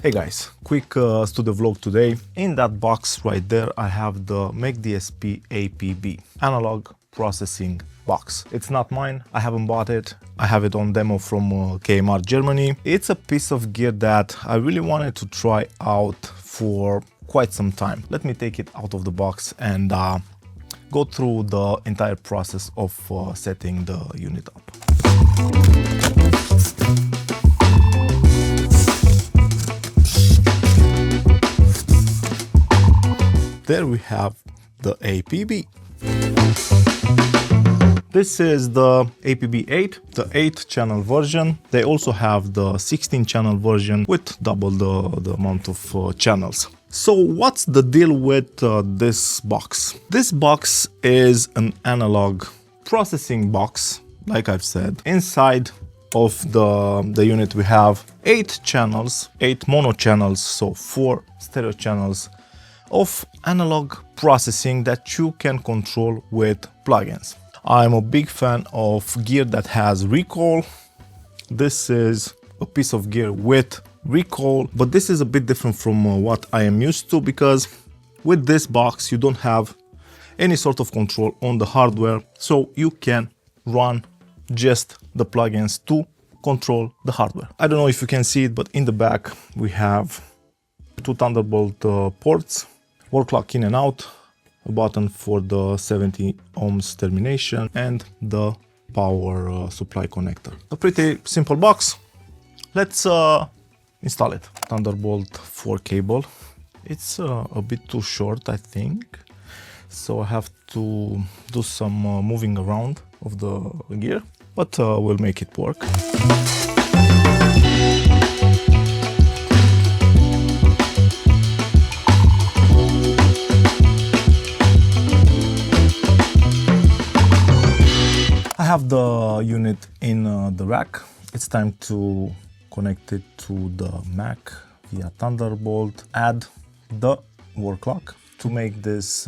Hey guys, quick studio vlog today. In that box right there I have the McDSP APB analog processing box. It's not mine, I haven't bought it. I have it on demo from KMR Germany. It's a piece of gear that I really wanted to try out for quite some time. Let me take it out of the box and go through the entire process of setting the unit up. There we have the APB. This is the APB-8, the 8-channel version. They also have the 16-channel version with double the amount of channels. So what's the deal with this box? This box is an analog processing box, like I've said. Inside of the unit we have 8 channels, 8 mono channels, so 4 stereo channels of analog processing that you can control with plugins. I'm a big fan of gear that has recall. This is a piece of gear with recall, but this is a bit different from what I am used to, because with this box you don't have any sort of control on the hardware, so you can run just the plugins to control the hardware. I don't know if you can see it, but in the back we have 2 Thunderbolt ports, work clock in and out, a button for the 70 ohms termination, and the power supply connector. A pretty simple box. Let's install it. Thunderbolt 4 cable. It's a bit too short, I think, so I have to do some moving around of the gear, but we'll make it work. I have the unit in the rack. It's time to connect it to the Mac via Thunderbolt. Add the work clock. To make this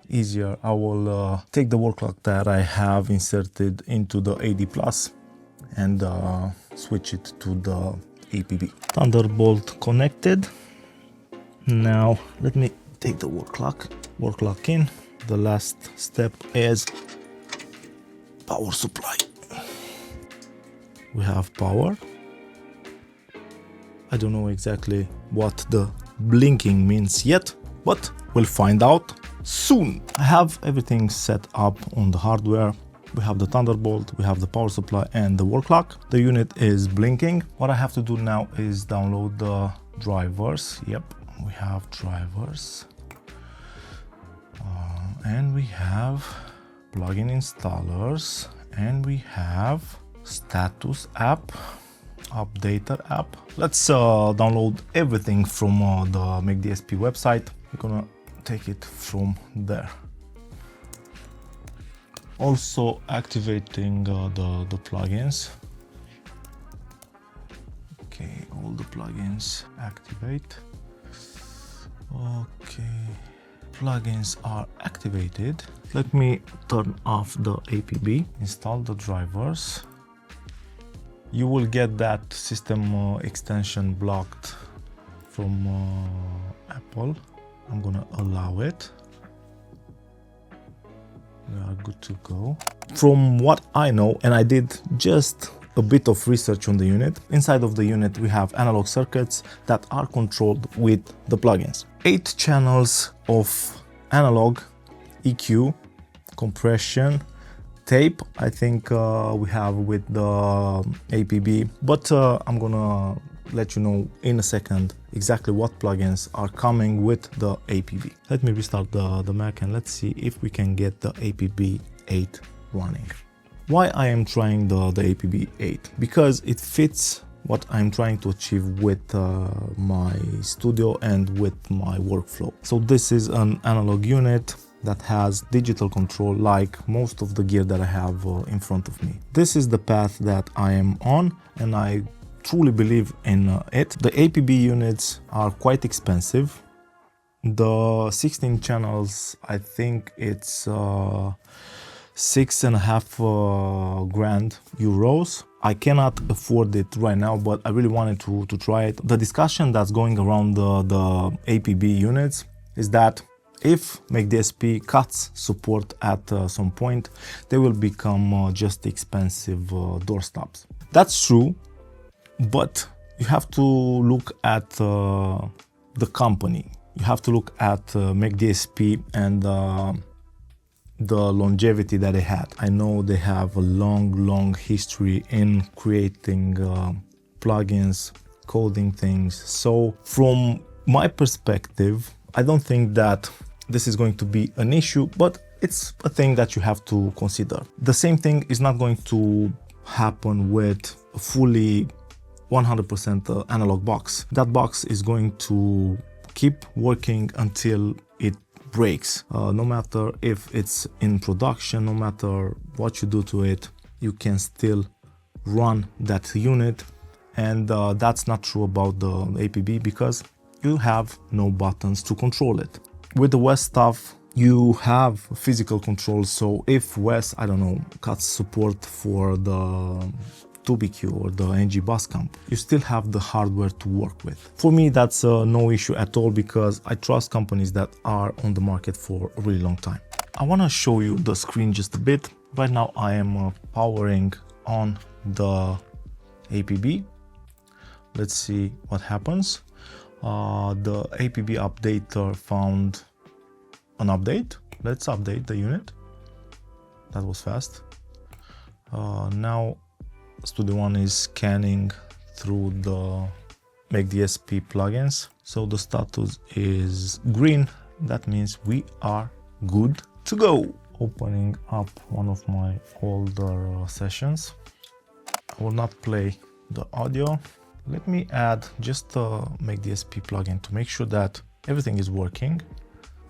easier, I will take the work clock that I have inserted into the AD Plus and switch it to the APB. Thunderbolt connected. Now let me take the work clock in. The last step is power supply. We have power. I don't know exactly what the blinking means yet, but we'll find out soon. I have everything set up on the hardware. We have the Thunderbolt, we have the power supply and the work clock. The unit is blinking. What I have to do now is download the drivers. Yep, we have drivers. And we have plugin installers, and we have status app, updater app. Let's download everything from the McDSP website. We're gonna take it from there. Also activating the plugins. Okay, all the plugins activate. Okay, plugins are activated. Let me turn off the APB, install the drivers. You will get that system extension blocked from Apple. I'm gonna allow it. We are good to go. From what I know, and I did just a bit of research on the unit, inside of the unit we have analog circuits that are controlled with the plugins. 8 channels of analog EQ, compression, tape, I think we have with the APB, but I'm gonna let you know in a second exactly what plugins are coming with the APB. Let me restart the Mac and let's see if we can get the APB-8 running. Why I am trying the APB-8? Because it fits what I'm trying to achieve with my studio and with my workflow. So this is an analog unit that has digital control like most of the gear that I have in front of me. This is the path that I am on, and I truly believe in it. The APB units are quite expensive. The 16 channels, I think it's 6.5 grand euros. I cannot afford it right now, but I really wanted to try it. The discussion that's going around the APB units is that if McDSP cuts support at some point, they will become just expensive doorstops. That's true, but you have to look at the company. You have to look at McDSP and the longevity that they had. I know they have a long history in creating plugins, coding things. So from my perspective, I don't think that this is going to be an issue, but it's a thing that you have to consider. The same thing is not going to happen with a fully 100% analog box. That box is going to keep working until it breaks. No matter if it's in production, no matter what you do to it, you can still run that unit. And that's not true about the APB because you have no buttons to control it. With the West stuff, you have physical control. So if West, I don't know, cuts support for the 2BQ or the NG bus camp, you still have the hardware to work with. For me, that's no issue at all because I trust companies that are on the market for a really long time. I want to show you the screen just a bit. Right now I am powering on the APB. Let's see what happens. The APB updater found an update. Let's update the unit. That was fast. Now Studio One is scanning through the McDSP plugins. So the status is green. That means we are good to go. Opening up one of my older sessions. I will not play the audio. Let me add just a McDSP plugin to make sure that everything is working.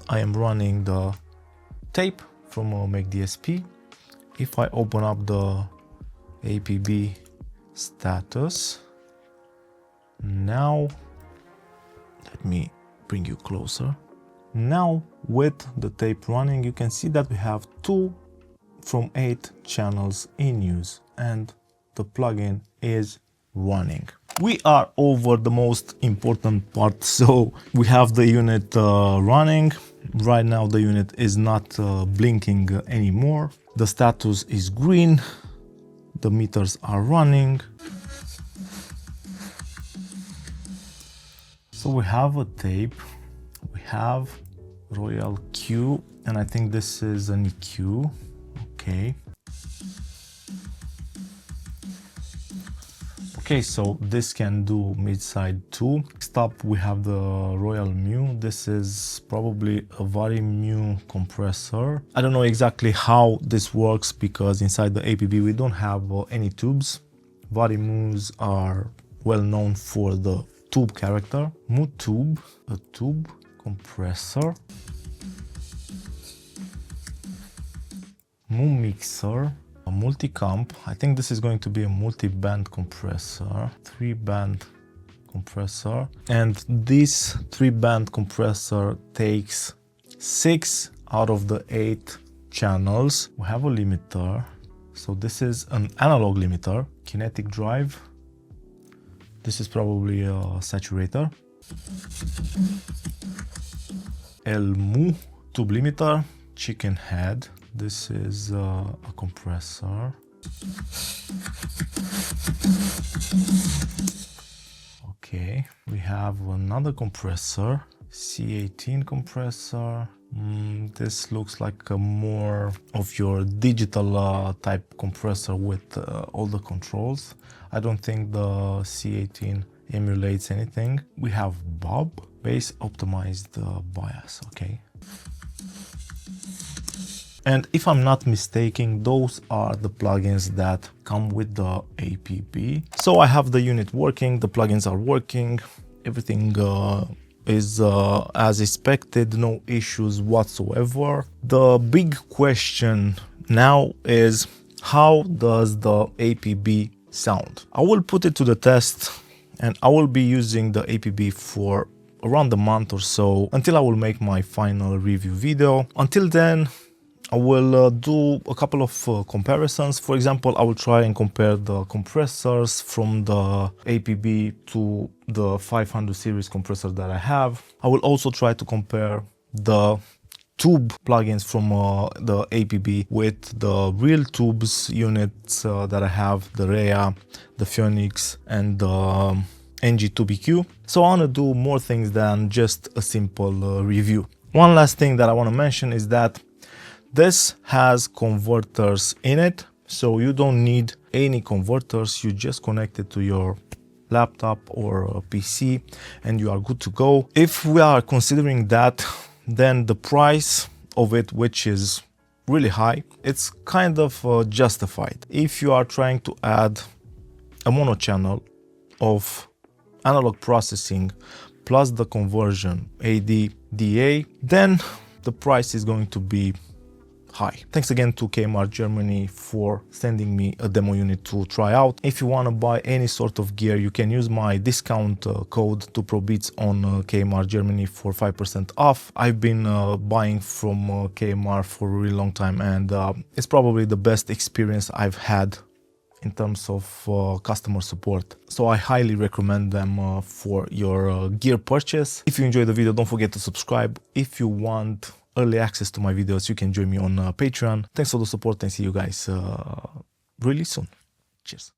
I am running the tape from McDSP. If I open up the APB status, now let me bring you closer. Now with the tape running, you can see that we have 2 from 8 channels in use and the plugin is running. We are over the most important part, so we have the unit running. Right now the unit is not blinking anymore. The status is green. The meters are running. So we have a tape, we have Royal Q, and I think this is an EQ. Okay. Okay, so this can do mid-side too. Next up we have the Royal Mu. This is probably a Vari Mu compressor. I don't know exactly how this works because inside the APB we don't have any tubes. Vari Mus are well known for the tube character. Mu tube, a tube compressor. Mu mixer. A multi-comp. I think this is going to be a multi-band compressor, 3-band compressor, and this 3-band compressor takes 6 out of the 8 channels. We have a limiter, so this is an analog limiter, kinetic drive. This is probably a saturator. Mu tube limiter, chicken head. This is a compressor. Okay, we have another compressor, C18 compressor. This looks like a more of your digital type compressor with all the controls. I don't think the C18 emulates anything. We have Bob, bass optimized bias, okay. And if I'm not mistaken, those are the plugins that come with the APB. So I have the unit working, the plugins are working, everything is as expected, no issues whatsoever. The big question now is, how does the APB sound? I will put it to the test and I will be using the APB for around a month or so until I will make my final review video. Until then, I will do a couple of comparisons. For example, I will try and compare the compressors from the APB to the 500 series compressor that I have. I will also try to compare the tube plugins from the APB with the real tubes units that I have, the Rhea, the Phoenix, and the NG2BQ. So I want to do more things than just a simple review. One last thing that I want to mention is that this has converters in it, so you don't need any converters. You just connect it to your laptop or PC and you are good to go. If we are considering that, then the price of it, which is really high, it's kind of justified. If you are trying to add a mono channel of analog processing plus the conversion AD-DA, then the price is going to be high. Thanks again to KMR Germany for sending me a demo unit to try out. If you want to buy any sort of gear, you can use my discount code 2ProBeats on KMR Germany for 5% off. I've been buying from KMR for a really long time, and it's probably the best experience I've had in terms of customer support. So I highly recommend them for your gear purchase. If you enjoyed the video, don't forget to subscribe. If you want early access to my videos, you can join me on Patreon. Thanks for the support and see you guys really soon. Cheers.